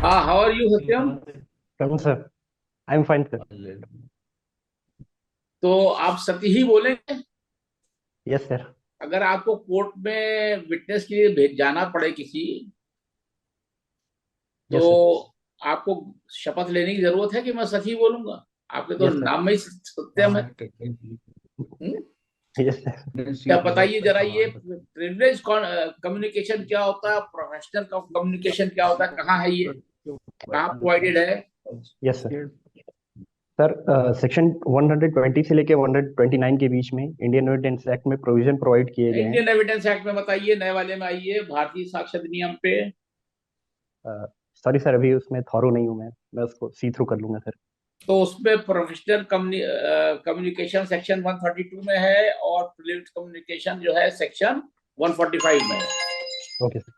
हाँ, how are you सत्यम? कौन sir? I am fine sir. तो आप सत्य ही बोलेंगे? Yes sir. अगर आपको कोर्ट में विटनेस के लिए भेज जाना पड़े किसी, तो यस सर। आपको शपथ लेने की जरूरत है कि मैं सच ही बोलूंगा? आपके तो यस सर। नाम में ही सत्यम है। हम्म? Yes sir. क्या बताइए जरा, ये प्रिविलेज कम्युनिकेशन क्या होता है, प्रोफेशनल कम्युनिकेशन क्या होता है, कहाँ है ये, कहाँ प्रोवाइडेड है? Yes sir. सर सेक्शन 120 से लेके 129 के बीच में इंडियन एविडेंस एक्ट में प्रोविजन प्रोवाइड किए गए हैं। इंडियन एविडेंस एक्ट में बताइए, नए वाले में आइए, भारतीय साक्ष्य अधिनियम पे। सॉरी सर, अभी उसमें थॉरो नहीं हूँ मैं उसको सी थ्रू कर लूंगा सर। तो उसमें प्रोफेशनल कम्युनिकेशन सेक्शन 132 में है, और प्रिलिम्स कम्युनिकेशन जो है सेक्शन 145 में है। Okay sir.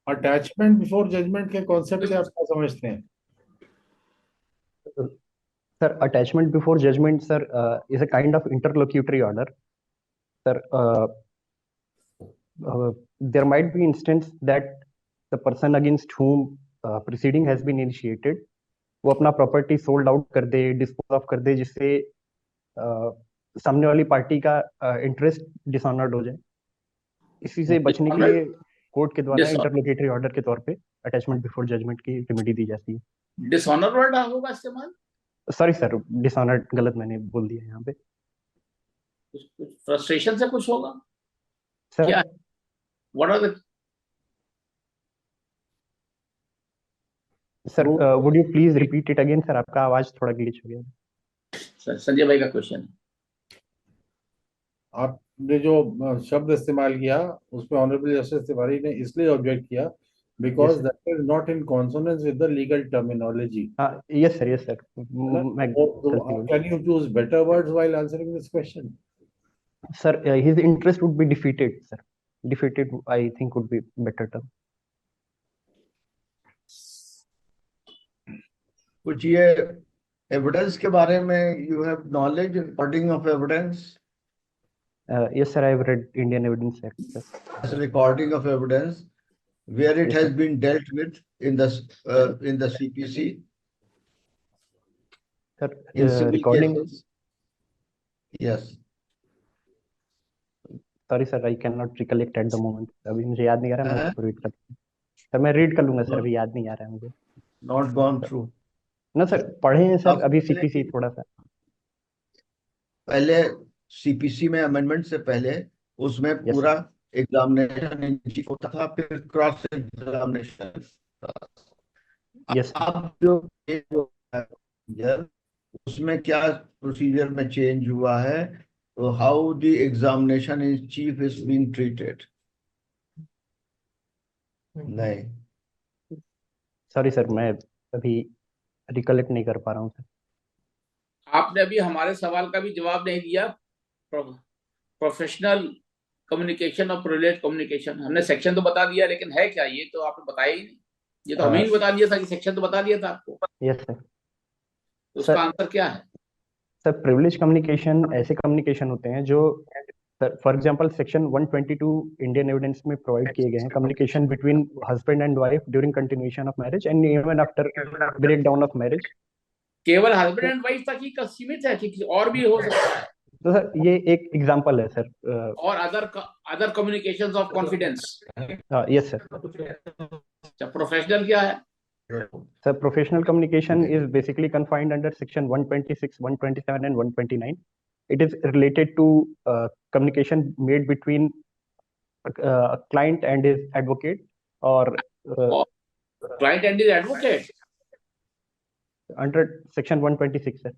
Attachment before judgement के कॉन्सेप्ट से आप क्या समझते हैं? Sir, attachment before judgement sir is a kind of interlocutory order sir. there might be instance that the person against whom proceeding has been initiated वो अपना property sold out कर दे, dispose of कर दे, जिससे सामने वाली पार्टी का interest dishonoured हो जाए। इसी से बचने के डिसऑनर्ड? लिए कोर्ट के द्वारा डिस इंटरलोकेटरी ऑर्डर के तौर पे अटैचमेंट बिफोर जजमेंट की रेमेडी दी जाती है। डिसऑनर वर्ड होगा इस्तेमाल? सॉरी सर, डिसऑनर्ड गलत मैंने बोल दिया यहाँ पे। कुछ कुछ फ्रस्ट्रेशन से कुछ होगा? सर क्या है? What are the sir route? Would you please repeat it again sir, आपका आवाज थोड़ा ग्लिच हो गया। संजय भाई का क्वेश्चन। आपने जो शब्द इस्तेमाल किया उसमें ऑनरेबल जस्टिस तिवारी ने इसलिए ऑब्जेक्ट किया because yes sir. That is not in consonance with the legal terminology, हाँ, यस सर, यस सर। है ना? मैं गलती हो can you choose better words while answering this question? Sir, his interest would be defeated sir। defeated I think would be better term। कुछ ये evidence के बारे में you have knowledge recording of evidence? yes sir, I have read Indian Evidence Act sir। Recording of evidence where it yes has sir। been dealt with in the CPC sir in civil recording, cases? Yes. sorry sir, I cannot recollect at the moment। अभी मुझे याद नहीं आ रहा, मैं Uh, उसको read कर sir, मैं read कर लूंगा सर, अभी याद नहीं आ रहा है मुझे। not gone through. ना सर, पढ़े हैं सर, आपसे अभी पहले सीपीसी थोड़ा सा। पहले सीपीसी में अमेंडमेंट से पहले उसमें यस सर। पूरा एग्जामिनेशन इन चीफ होता था, फिर क्रॉस एग्जामिनेशन। Yes sir. अब जो है, उसमें क्या प्रोसीजर में चेंज हुआ है? तो how the examination in chief is being treated? नहीं। सॉरी सर, मैं अभी रिकलेक्ट नहीं कर पा रहा हूँ सर। आपने अभी हमारे सवाल का भी जवाब नहीं दिया। प्रोफेशनल कम्युनिकेशन और प्रिविलेज कम्युनिकेशन, हमने सेक्शन तो बता दिया, लेकिन है क्या ये तो आपने बताया ही नहीं। ये तो हमें ही बता दिया था कि सेक्शन तो बता दिया था आपको, यस सर। तो उसका सर आंसर क्या है? सर, प्रिविलेज कम्युनिकेशन ऐसे कम्युनिकेशन होते हैं जो sir, for example section 122 Indian evidence में प्रोवाइड किए गए हैं, communication between husband and wife during continuation of marriage and even after break down of marriage. केवल हस्बैंड तो एंड वाइफ तक ही का सीमित है कि और भी हो सकता है? सर, ये एक एग्जांपल है सर। और other communications of confidence? Yes sir. Professional क्या है? Sir, professional communication is basically confined under section 126, 127 and 129। it is related to communication made between a client and his advocate or uh, client and is advocate? under section 126 sir।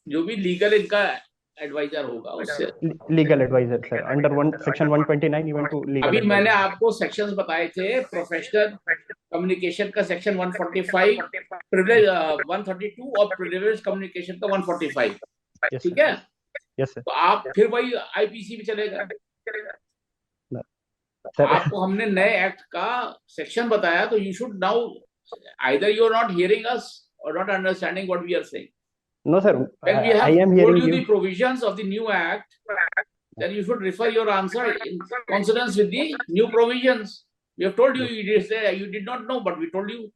जो भी legal इनका adviser होगा उससे। Legal adviser sir, under one section 129 even to legal अभी मैंने adviser. आपको sections बताए थे, प्रोफेशनल कम्युनिकेशन का सेक्शन 145, प्रिविलेज 132 और प्रिविलेज कम्युनिकेशन का 145। यस ठीक सर। है, यस सर। तो आप फिर वही आईपीसी में चले गए। सर आपको हमने नए एक्ट का सेक्शन बताया, तो you should now, either you are not hearing us or not understanding what we are saying. No sir, When we I have am told hearing you you. the provisions of the new act, then you should refer your answer in consonance with the new provisions. We have told you, you did not know, but we told you.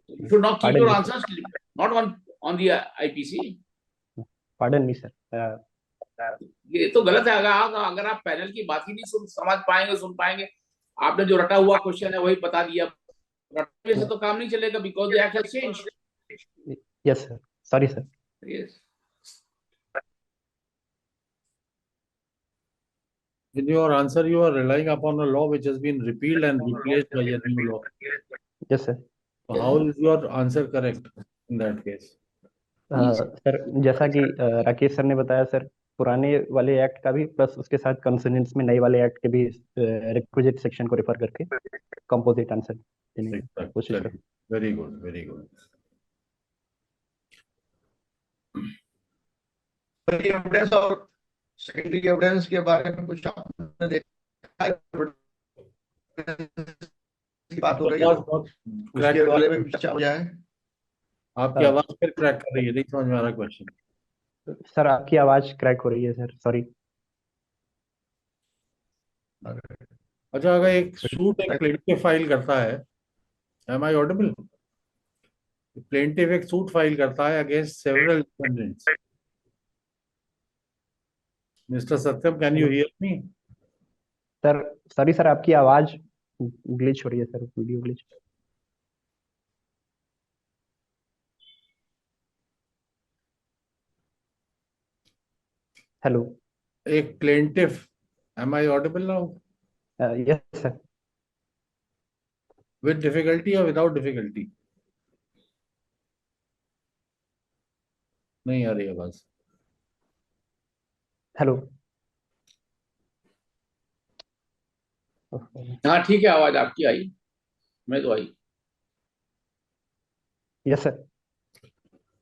You should not keep Pardon your me, answers not on the IPC. pardon me, sir. ये तो गलत है। अगर आप panel की बात ही नहीं समझ पाएंगे, सुन पाएंगे, आपने जो रटा हुआ क्वेश्चन है वही बता दिया, रटने से तो काम नहीं चलेगा, because the act has changed. Yes, sir. Sorry, sir. Yes. In your answer, you are relying upon a law which has been repealed and replaced by a new law. Yes, sir. So how is your answer correct in that case? Sir जैसा कि Rakesh sir ने बताया sir, पुराने वाले act का भी plus उसके साथ कंसोनेंट्स में नए वाले एक्ट के भी रिक्विजिट सेक्शन को रेफर करके कंपोजिट आंसर देने की कोशिश करें। Very good, very good. Evidence और सेकेंडरी एविडेंस के बारे में कुछ आपने देखा है? की बात हो रही है, उसके बारे में चर्चा हो जाए। आपकी आवाज फिर क्रैक कर रही है, नहीं समझ में आ रहा क्वेश्चन। सर आपकी आवाज क्रैक हो रही है सर, सॉरी। अच्छा, अगर एक सूट एक प्लेंटिफ फाइल करता है, एम आई ऑडिबल? प्लेंटिफ एक सूट फाइल करता है against several defendants. Mister Satyam, can you hear me? Sir sorry sir, आपकी आवाज ग्लिच हो रही है सर, वीडियो ग्लिच। हेलो। एक plaintiff, am I audible now? Yes sir. With difficulty और विदाउट डिफिकल्टी? नहीं आ रही आवाज। हेलो। हाँ ठीक है, आवाज आपकी आई, मैं तो आई। Yes sir.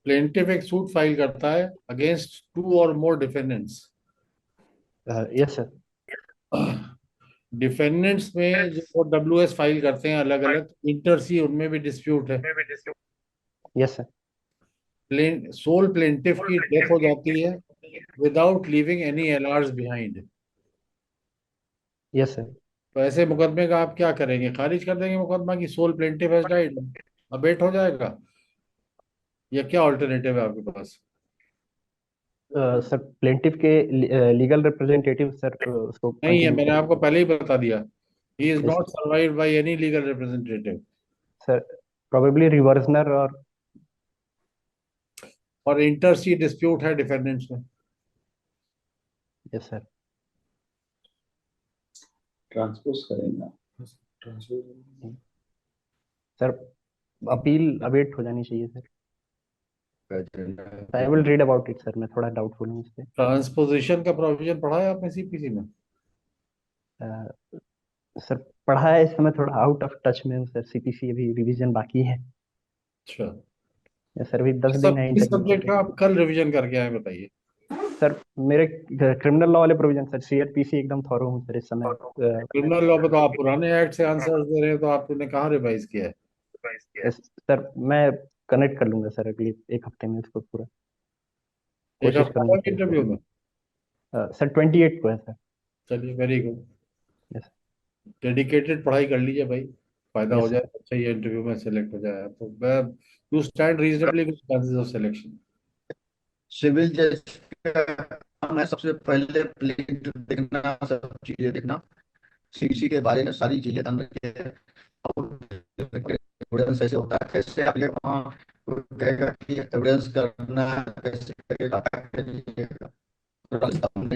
प्लेंटिफ एक सूट फाइल करता है against 2 or more defendants. Yes sir. Defendants में जो डब्ल्यूएस फाइल करते हैं अलग अलग, इंटर सी उनमें भी डिस्प्यूट है। Yes sir. सोल प्लेंटिफ की डेथ हो जाती है without leaving any LRs behind. Yes sir. तो ऐसे मुकदमे का आप क्या करेंगे? खारिज कर देंगे मुकदमा की sole plaintiff has died, abate हो जाएगा, या क्या ऑल्टरनेटिव है आपके पास? सर प्लेंटिफ के लीगल रिप्रेजेंटेटिव सर उसको नहीं है, continue मैंने आपको पहले ही बता दिया, he is Yes, not survived by any legal representative. Sir probably reversioner और इंटर सी डिस्प्यूट है डिफेंडेंट्स में। Yes sir. ट्रांसपोज करेंगे सर अपील अवेट हो जानी चाहिए sir. I will read about it sir, मैं थोड़ा डाउटफुल हूँ इस पे। ट्रांसपोजिशन का प्रोविजन पढ़ा है आपने सीपीसी में? सर पढ़ा है, इस समय थोड़ा आउट ऑफ टच में हूँ सर, सीपीसी अभी रिवीजन बाकी है। अच्छा, यस सर, अभी 10 दिन है किस इंटरव्यू सब्जेक्ट का आप कल रिवीजन करके आए बताइए? सर मेरे क्रिमिनल लॉ वाले प्रोविजन सर, सीआरपीसी एकदम थॉरो हूँ सर इस समय। क्रिमिनल लॉ पे तो आप पुराने एक्ट से आंसर्स दे रहे हैं, तो आपने कहाँ रिवाइज किया है? सर मैं कनेक्ट कर लूंगा सर अगले एक हफ्ते में इसको पूरा, एक कोशिश हफ्ता करूंगा तक इंटरव्यू में? सर 28 को है सर। चलिए, वेरी गुड। यस डेडिकेटेड पढ़ाई कर लीजिए भाई, फायदा हो Yes, जाए, अच्छा ये इंटरव्यू में सेलेक्ट हो जाए तो you stand reasonably good chances of selection. Civil जज का काम है सबसे पहले प्लेंट देखना, सब चीजें देखना, सीसी के बारे में सारी चीजें जान रखिए, एविडेंस ऐसे होता है, कैसे आप ये वहाँ कहेगा कि एविडेंस करना है, कैसे करेगा,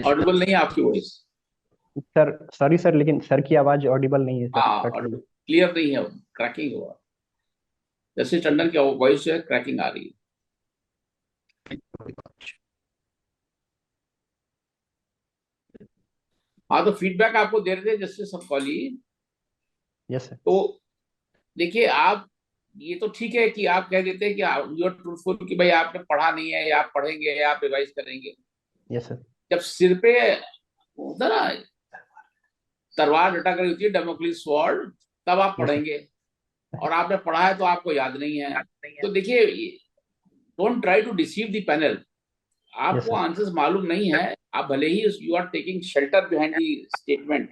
ऑडिबल नहीं है आपकी वॉइस। सर सॉरी सर, लेकिन सर की आवाज ऑडिबल नहीं है सर, हाँ, कट रही है। क्लियर नहीं है, क्रैकिंग हुआ, जैसे टंडन की वॉइस जो है क्रैकिंग आ रही है। हाँ, तो फीडबैक आपको दे रहे थे जैसे सब कॉली। Yes sir. तो देखिए, आप ये तो ठीक है कि आप कह देते हैं कि यू आर ट्रूथफुल कि भाई आपने पढ़ा नहीं है, या आप पढ़ेंगे या आप रिवाइज करेंगे। Yes sir. जब सिर पे होता ना तलवार लटक रही होती है, डेमोक्लिस स्वॉर्ड, तब आप पढ़ेंगे, और आपने पढ़ा है तो आपको याद नहीं है। तो देखिए, don't try to deceive the panel. आपको sir. आंसर्स मालूम नहीं है, आप भले ही you are taking shelter behind the statement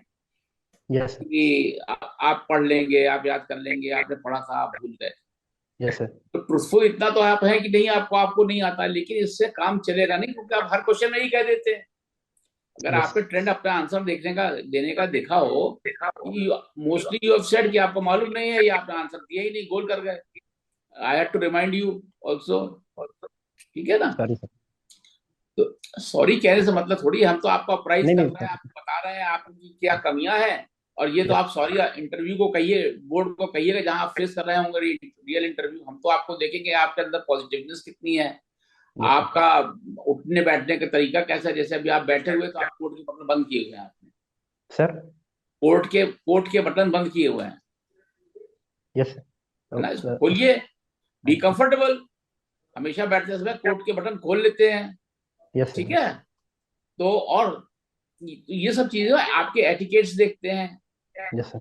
Yes, sir. कि आप पढ़ लेंगे, आप याद कर लेंगे, आपने पढ़ा था आप भूल गए। Yes, sir. तो ट्रूथफुल इतना तो आप है कि नहीं आपको नहीं आता, लेकिन इससे काम चलेगा नहीं, क्योंकि आप हर क्वेश्चन में ही कह देते हैं। अगर Yes. आपने ट्रेंड अपना आंसर देने का देखा हो, मोस्टली यू हैव सेड कि आपको मालूम नहीं है, या आपने आंसर दिया ही नहीं, गोल कर गए। I had to remind you also, ठीक है ना। Sorry, sir. तो सॉरी कहने से मतलब थोड़ी है, हम तो आपको प्राइज नहीं कर नहीं रहे हैं, sir. आपको बता रहे हैं आपकी क्या कमियां हैं, और ये तो Yes. आप सॉरी इंटरव्यू को कहिए, बोर्ड को कहिएगा जहां आप फेस कर रहे होंगे रियल इंटरव्यू। हम तो आपको देखेंगे आपके अंदर पॉजिटिवनेस कितनी है, Yes, sir. आपका उठने बैठने का तरीका कैसा है। जैसे अभी आप बैठे हुए तो आप कोर्ट के बटन बंद किए हुए हैं, आपने Sir. कोर्ट के बटन बंद किए हुए हैं, Yes, sir. है ना। sir. खोलिए, बी कंफर्टेबल। हमेशा बैठते समय कोर्ट के बटन खोल लेते हैं, Yes, sir. ठीक है। तो और ये सब चीजें आपके एटिकेट्स देखते हैं, Yes, sir.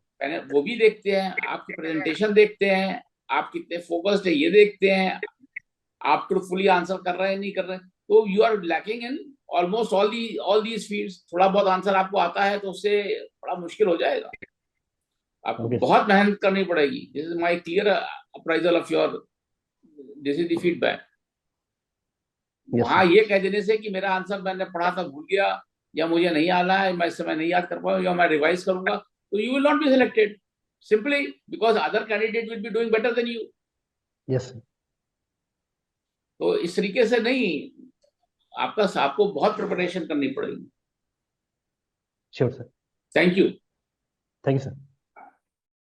वो भी देखते हैं, आपकी प्रेजेंटेशन देखते हैं, आप कितने फोकस्ड है ये देखते हैं, आप ट्रूथफुली आंसर कर रहे हैं नहीं कर रहे हैं। तो you are lacking in almost all these fields. थोड़ा बहुत आंसर आपको आता है तो उससे बड़ा मुश्किल हो जाएगा, आपको Okay. बहुत मेहनत करनी पड़ेगी। This is my clear appraisal of your, this is the feedback. Yes, वहां sir. ये कह देने से कि मेरा आंसर मैंने पढ़ा था भूल गया, या मुझे नहीं आना है, मैं इस समय नहीं याद कर पाऊँ, या मैं रिवाइज करूंगा, तो you will not be selected simply because other candidate will be doing better than you. Yes, sir. तो इस तरीके से नहीं, आपको बहुत प्रिपरेशन करनी पड़ेगी। Sure, sir. Thank you. Thank you, sir.